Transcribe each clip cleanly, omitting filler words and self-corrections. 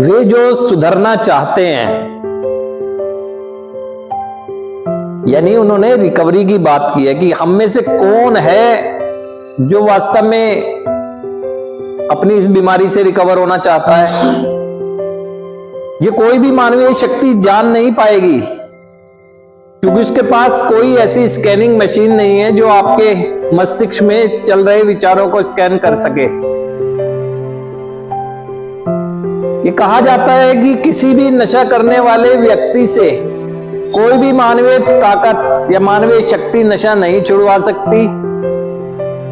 वे जो सुधरना चाहते हैं, यानी उन्होंने रिकवरी की बात की है कि हम में से कौन है जो वास्तव में अपनी इस बीमारी से रिकवर होना चाहता है। ये कोई भी मानवीय शक्ति जान नहीं पाएगी, क्योंकि उसके पास कोई ऐसी स्कैनिंग मशीन नहीं है जो आपके मस्तिष्क में चल रहे विचारों को स्कैन कर सके। ये कहा जाता है कि किसी भी नशा करने वाले व्यक्ति से कोई भी मानवीय ताकत या मानवीय शक्ति नशा नहीं छुड़वा सकती।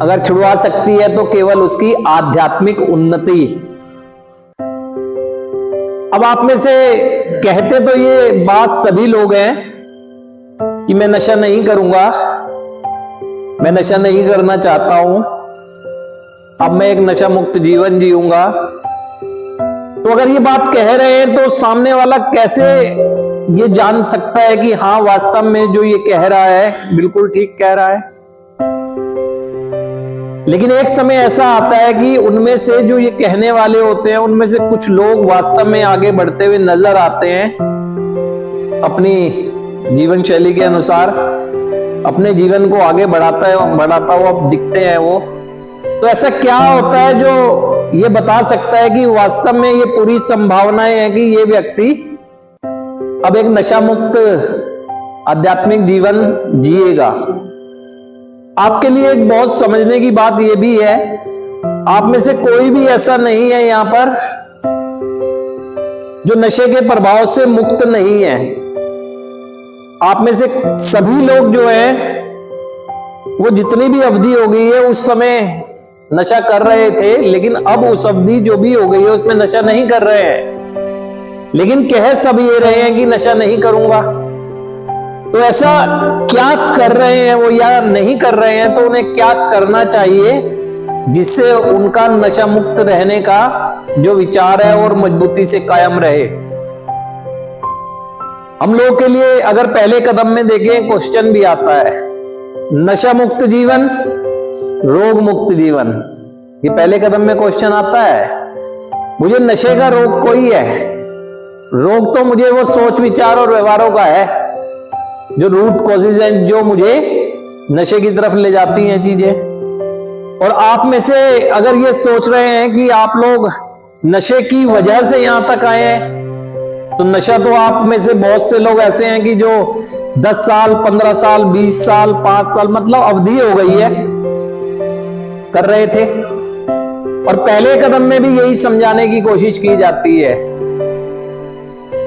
अगर छुड़वा सकती है तो केवल उसकी आध्यात्मिक उन्नति। अब आप में से कहते तो ये बात सभी लोग हैं कि मैं नशा नहीं करूंगा, मैं नशा नहीं करना चाहता हूं, अब मैं एक नशा मुक्त जीवन जीऊंगा। तो अगर ये बात कह रहे हैं तो सामने वाला कैसे ये जान सकता है कि हाँ वास्तव में जो ये कह रहा है बिल्कुल ठीक कह रहा है। लेकिन एक समय ऐसा आता है कि उनमें से जो ये कहने वाले होते हैं उनमें से कुछ लोग वास्तव में आगे बढ़ते हुए नजर आते हैं, अपनी जीवन शैली के अनुसार अपने जीवन को आगे बढ़ाता हुआ दिखते हैं वो। तो ऐसा क्या होता है जो ये बता सकता है कि वास्तव में ये पूरी संभावनाएं हैं कि ये व्यक्ति अब एक नशा मुक्त आध्यात्मिक जीवन जिएगा। आपके लिए एक बहुत समझने की बात यह भी है, आप में से कोई भी ऐसा नहीं है यहां पर जो नशे के प्रभाव से मुक्त नहीं है। आप में से सभी लोग जो हैं वो जितनी भी अवधि हो गई है उस समय नशा कर रहे थे, लेकिन अब उस अवधि जो भी हो गई है उसमें नशा नहीं कर रहे हैं, लेकिन कह सब ये रहे हैं कि नशा नहीं करूंगा। तो ऐसा क्या कर रहे हैं वो या नहीं कर रहे हैं, तो उन्हें क्या करना चाहिए जिससे उनका नशा मुक्त रहने का जो विचार है और मजबूती से कायम रहे। हम लोग के लिए अगर पहले कदम में देखें क्वेश्चन भी आता है, नशा मुक्त जीवन, रोग मुक्त जीवन। ये पहले कदम में क्वेश्चन आता है। मुझे नशे का रोग कोई है, रोग तो मुझे वो सोच विचार और व्यवहारों का है जो रूट कॉजेज हैं, जो मुझे नशे की तरफ ले जाती हैं चीजें। और आप में से अगर ये सोच रहे हैं कि आप लोग नशे की वजह से यहां तक आए हैं, तो नशा तो आप में से बहुत से लोग ऐसे हैं कि जो 10 साल 15 साल 20 साल 5 साल मतलब अवधि हो गई है कर रहे थे। और पहले कदम में भी यही समझाने की कोशिश की जाती है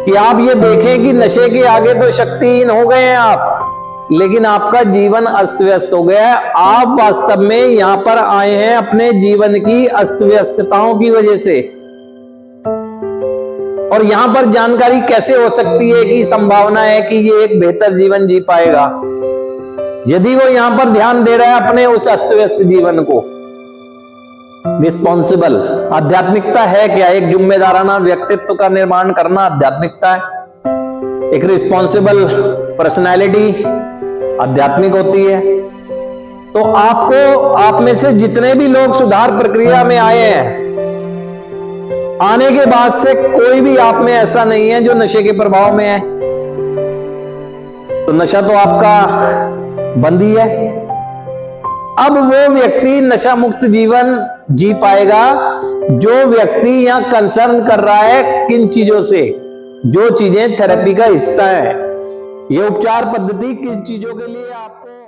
कि आप ये देखें कि नशे के आगे तो शक्तिहीन हो गए हैं आप, लेकिन आपका जीवन अस्त व्यस्त हो गया है। आप वास्तव में यहां पर आए हैं अपने जीवन की अस्त व्यस्तताओं की वजह से। और यहां पर जानकारी कैसे हो सकती है कि संभावना है कि ये एक बेहतर जीवन जी पाएगा, यदि वो यहां पर ध्यान दे रहा है अपने उस अस्त व्यस्त जीवन को। रिस्पॉन्सिबल आध्यात्मिकता है क्या? एक जिम्मेदाराना व्यक्तित्व का निर्माण करना आध्यात्मिकता है। एक रिस्पॉन्सिबल पर्सनैलिटी आध्यात्मिक होती है। तो आपको, आप में से जितने भी लोग सुधार प्रक्रिया में आए हैं, आने के बाद से कोई भी आप में ऐसा नहीं है जो नशे के प्रभाव में है। तो नशा तो आपका बंद ही है। अब वो व्यक्ति नशा मुक्त जीवन जी पाएगा जो व्यक्ति यहां कंसर्न कर रहा है किन चीजों से, जो चीजें थेरेपी का हिस्सा है। ये उपचार पद्धति किन चीजों के लिए आपको